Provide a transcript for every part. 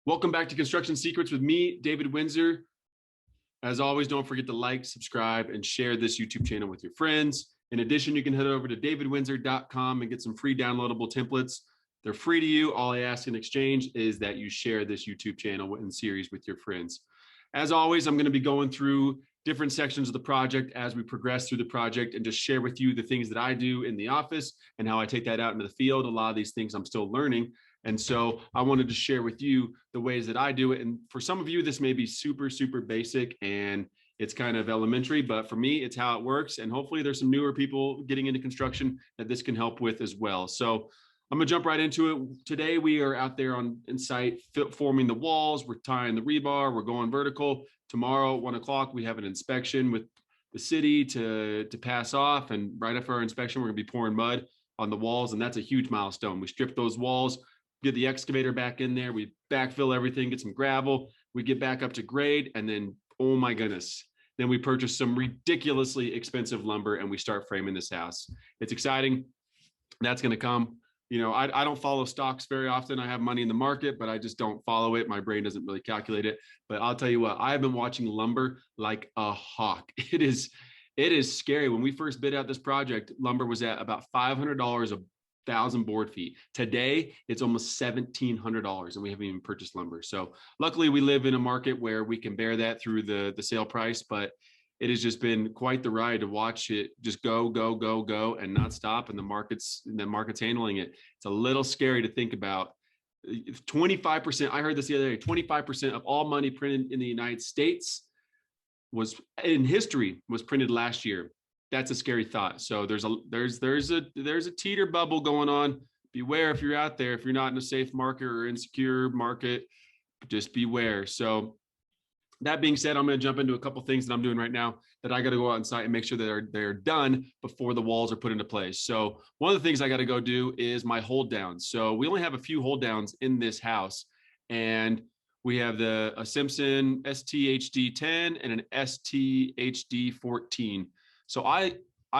Welcome back to Construction Secrets with me, David Windsor. As always, don't forget to like, subscribe, and share this YouTube channel with your friends. In addition, you can head over to davidwindsor.com and get some free downloadable templates. They're free to you. All I ask in exchange is that you share this YouTube channel and series with your friends. As always, I'm going to be going through different sections of the project as we progress through the project and just share with you the things that I do in the office and how I take that out into the field. A lot of these things I'm still learning. And so I wanted to share with you the ways that I do it. And for some of you, this may be super, super basic and it's kind of elementary, but for me, it's how it works. And hopefully there's some newer people getting into construction that this can help with as well. So I'm gonna jump right into it. Today, we are out there on site forming the walls. We're tying the rebar. We're going vertical. Tomorrow at 1 o'clock, we have an inspection with the city to pass off. And right after our inspection, we're gonna be pouring mud on the walls. And that's a huge milestone. We strip those walls, get the excavator back in there. We backfill everything, get some gravel. We get back up to grade. And then, oh my goodness, then we purchase some ridiculously expensive lumber and we start framing this house. It's exciting. That's gonna come. You know, I don't follow stocks very often. I have money in the market, but I just don't follow it. My brain doesn't really calculate it. But I'll tell you what, I've been watching lumber like a hawk. It is scary. When we first bid out this project, lumber was at about $500 a 1,000 board feet. Today, it's almost $1,700, and we haven't even purchased lumber. So luckily, we live in a market where we can bear that through the sale price, but it has just been quite the ride to watch it just go, go, go, go, and not stop. And the market's handling it. It's a little scary to think about. 25%, I heard this the other day, 25% of all money printed in the United States in history was printed last year. That's a scary thought. So there's a teeter bubble going on. Beware if you're out there, if you're not in a safe market or insecure market, just beware. So that being said, I'm going to jump into a couple things that I'm doing right now that I got to go out on site and make sure that they're done before the walls are put into place. So one of the things I got to go do is my hold downs. So we only have a few hold downs in this house, and we have a Simpson STHD10 and an STHD14. So I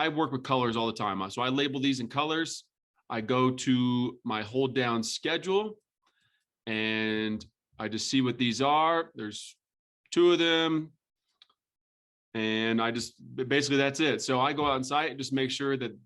work with colors all the time. So I label these in colors. I go to my hold down schedule and I just see what these are. There's 2 of them. And basically that's it. So I go out on site and just make sure that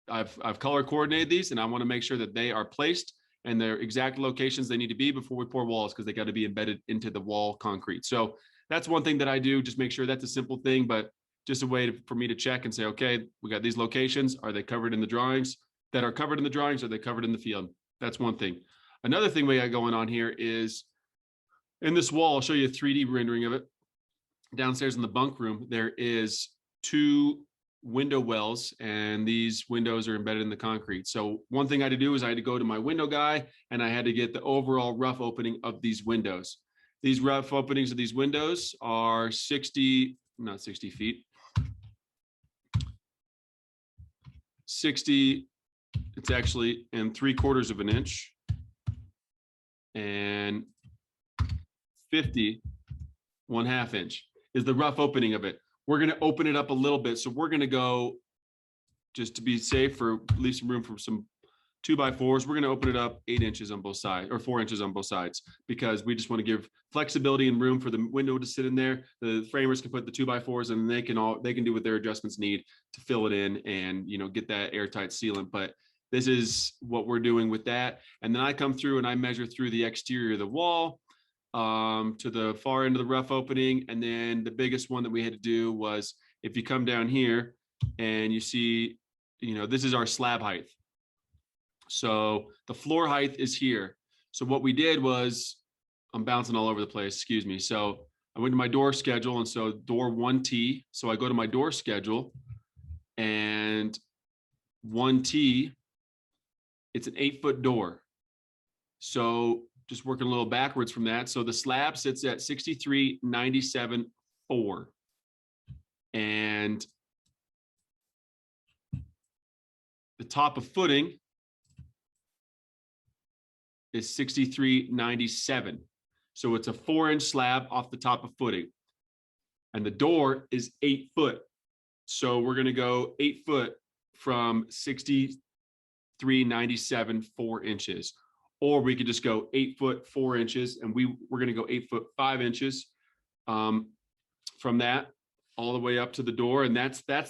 I've color coordinated these, and I want to make sure that they are placed and their exact locations they need to be before we pour walls, because they got to be embedded into the wall concrete. So that's one thing that I do. Just make sure that's a simple thing, but just a way for me to check and say, okay, we got these locations. Are they covered in the drawings? That are covered in the drawings? Are they covered in the field? That's one thing. Another thing we got going on here is in this wall, I'll show you a 3D rendering of it. Downstairs in the bunk room, there is 2 window wells, and these windows are embedded in the concrete. So one thing I had to do is I had to go to my window guy and I had to get the overall rough opening of these windows. These rough openings of these windows are 60 feet. 60, it's actually in 3/4 of an inch, and 50, 1/2 inch is the rough opening of it. We're going to open it up a little bit. So we're going to go, just to be safe, for leave some room for some 2x4s. We're going to open it up 8 inches on both sides, or 4 inches on both sides, because we just want to give flexibility and room for the window to sit in there. The framers can put the 2x4s and they can do what their adjustments need to fill it in and, you know, get that airtight sealant. But this is what we're doing with that. And then I come through and I measure through the exterior of the wall to the far end of the rough opening. And then the biggest one that we had to do was, if you come down here and you see, you know, this is our slab height. So the floor height is here. So what we did was, I'm bouncing all over the place, excuse me. So I went to my door schedule, and so door 1T. So I go to my door schedule, and 1T, it's an 8-foot door. So just working a little backwards from that. So the slab sits at 63.97.4. And the top of footing is 63.97. So it's a 4-inch slab off the top of footing. And the door is 8 foot. So we're going to go 8 foot from 63.97, 4 inches. or we could just go 8 foot 4 inches, and we're going to go 8 foot 5 inches from that all the way up to the door. And that's going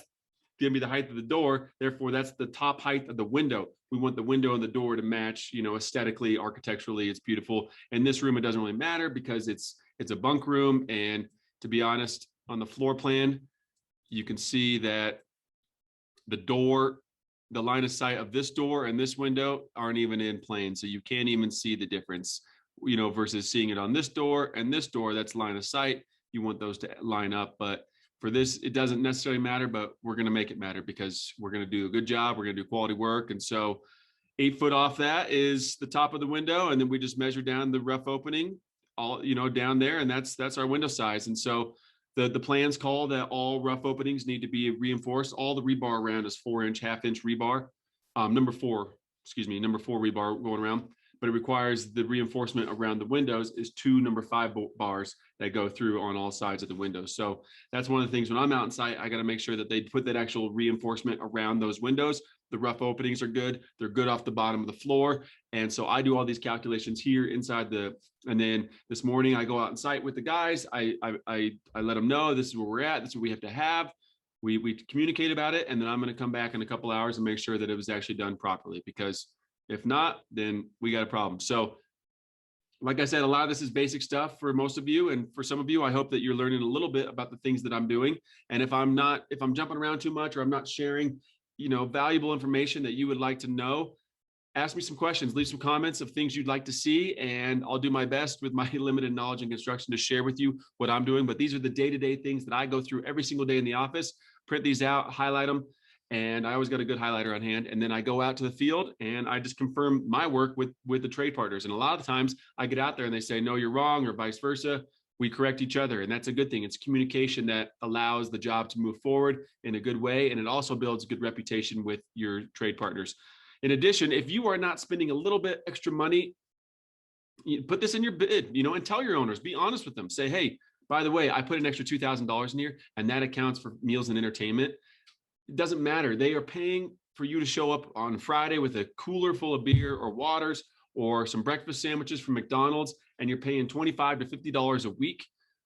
to be the height of the door. Therefore, that's the top height of the window. We want the window and the door to match, you know, aesthetically, architecturally, it's beautiful. In this room, it doesn't really matter because it's a bunk room. And to be honest, on the floor plan, you can see that the door, the line of sight of this door and this window aren't even in plane. So you can't even see the difference, you know, versus seeing it on this door and this door, that's line of sight. You want those to line up. But for this, it doesn't necessarily matter, but we're going to make it matter because we're going to do a good job. We're going to do quality work. And so 8 foot off that is the top of the window. And then we just measure down the rough opening all, you know, down there. And that's our window size. And so the plans call that all rough openings need to be reinforced. All the rebar around is 4-inch, half-inch rebar. Number four rebar going around. But it requires the reinforcement around the windows is 2 number 5 bars that go through on all sides of the windows. So that's one of the things when I'm out in site, I got to make sure that they put that actual reinforcement around those windows. The rough openings are good. They're good off the bottom of the floor. And so I do all these calculations here inside and then this morning I go out in site with the guys. I let them know this is where we're at. This is what we have to have. We communicate about it. And then I'm going to come back in a couple hours and make sure that it was actually done properly, because if not, then we got a problem. So like I said, a lot of this is basic stuff for most of you. And for some of you, I hope that you're learning a little bit about the things that I'm doing. And if I'm jumping around too much or I'm not sharing, you know, valuable information that you would like to know, ask me some questions, leave some comments of things you'd like to see. And I'll do my best with my limited knowledge and construction to share with you what I'm doing. But these are the day-to-day things that I go through every single day in the office, print these out, highlight them. And I always got a good highlighter on hand. And then I go out to the field and I just confirm my work with the trade partners. And a lot of the times I get out there and they say, no, you're wrong, or vice versa. We correct each other. And that's a good thing. It's communication that allows the job to move forward in a good way. And it also builds a good reputation with your trade partners. In addition, if you are not spending a little bit extra money, put this in your bid, you know, and tell your owners, be honest with them. Say, hey, by the way, I put an extra $2,000 in here and that accounts for meals and entertainment. It doesn't matter. They are paying for you to show up on Friday with a cooler full of beer or waters or some breakfast sandwiches from McDonald's, and you're paying $25 to $50 a week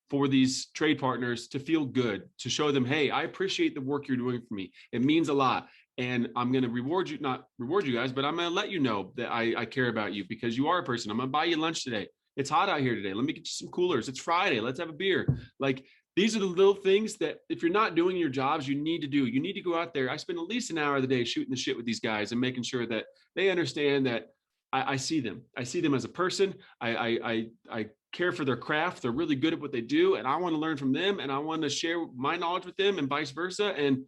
for these trade partners to feel good, to show them, hey, I appreciate the work you're doing for me. It means a lot. And I'm going to not reward you guys, but I'm going to let you know that I care about you because you are a person. I'm going to buy you lunch today. It's hot out here today. Let me get you some coolers. It's Friday. Let's have a beer. Like, these are the little things that if you're not doing your jobs, you need to do. You need to go out there. I spend at least an hour of the day shooting the shit with these guys and making sure that they understand that I see them. I see them as a person. I care for their craft. They're really good at what they do. And I want to learn from them. And I want to share my knowledge with them and vice versa. And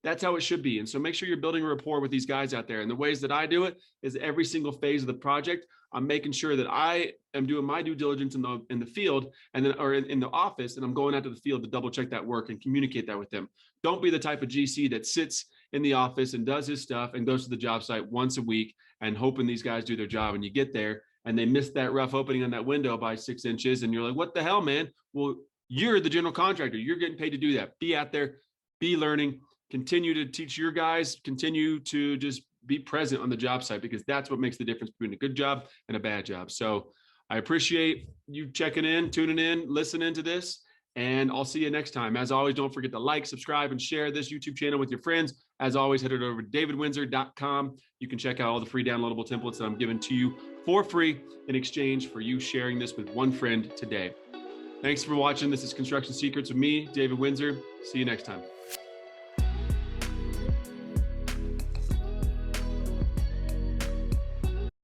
that's how it should be. And so make sure you're building a rapport with these guys out there. And the ways that I do it is every single phase of the project, I'm making sure that I am doing my due diligence in the field and then, or in the office, and I'm going out to the field to double check that work and communicate that with them. Don't be the type of GC that sits in the office and does his stuff and goes to the job site once a week and hoping these guys do their job. And you get there and they miss that rough opening on that window by 6 inches. And you're like, what the hell, man? Well, you're the general contractor. You're getting paid to do that. Be out there, be learning, continue to teach your guys, continue to just be present on the job site, because that's what makes the difference between a good job and a bad job. So I appreciate you checking in, tuning in, listening to this, and I'll see you next time. As always, don't forget to like, subscribe, and share this YouTube channel with your friends. As always, head over to davidwindsor.com. You can check out all the free downloadable templates that I'm giving to you for free in exchange for you sharing this with one friend today. Thanks for watching. This is Construction Secrets with me, David Windsor. See you next time.